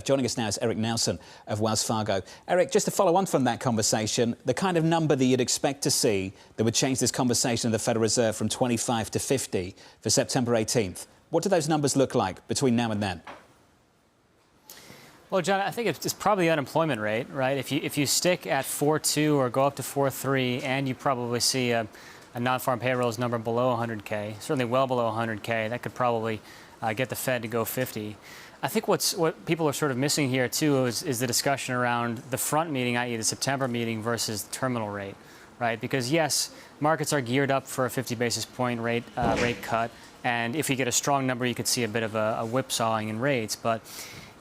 Joining us now is Erik Nelson of Wells Fargo. Erik, just to follow on from that conversation, the kind of number that you'd expect to see that would change this conversation of the Federal Reserve from 25 to 50 for September 18th, what do those numbers look like between now and then? Well, John, I think it's probably the unemployment rate, right? If you stick at 4.2 or go up to 4.3, and you probably see a non-farm payrolls number below 100K, certainly well below 100K, that could probably get the Fed to go 50. I think what people are sort of missing here, too, is the discussion around the front meeting, i.e. the September meeting, versus the terminal rate, right? Because, yes, markets are geared up for a 50 basis point rate cut. And if you get a strong number, you could see a bit of a whipsawing in rates. But,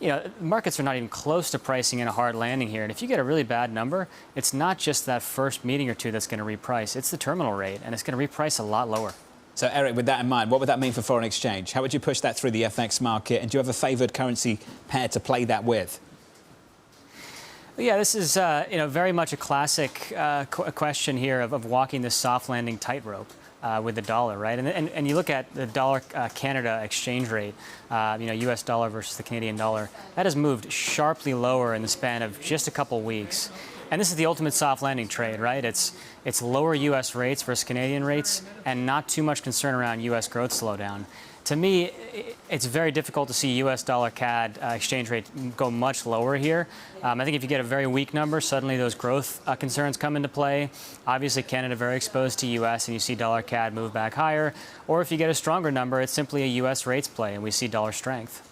you know, markets are not even close to pricing in a hard landing here. And if you get a really bad number, it's not just that first meeting or two that's going to reprice. It's the terminal rate, and it's going to reprice a lot lower. So, Erik, with that in mind, what would that mean for foreign exchange? How would you push that through the FX market? And do you have a favoured currency pair to play that with? Yeah, this is very much a classic question here of walking this soft landing tightrope with the dollar, right? And you look at the dollar Canada exchange rate, U.S. dollar versus the Canadian dollar, that has moved sharply lower in the span of just a couple weeks. And this is the ultimate soft landing trade, right? It's lower U.S. rates versus Canadian rates and not too much concern around U.S. growth slowdown. To me, it's very difficult to see U.S. dollar CAD exchange rate go much lower here. I think if you get a very weak number, suddenly those growth concerns come into play. Obviously, Canada very exposed to U.S., and you see dollar CAD move back higher. Or if you get a stronger number, it's simply a U.S. rates play, and we see dollar strength.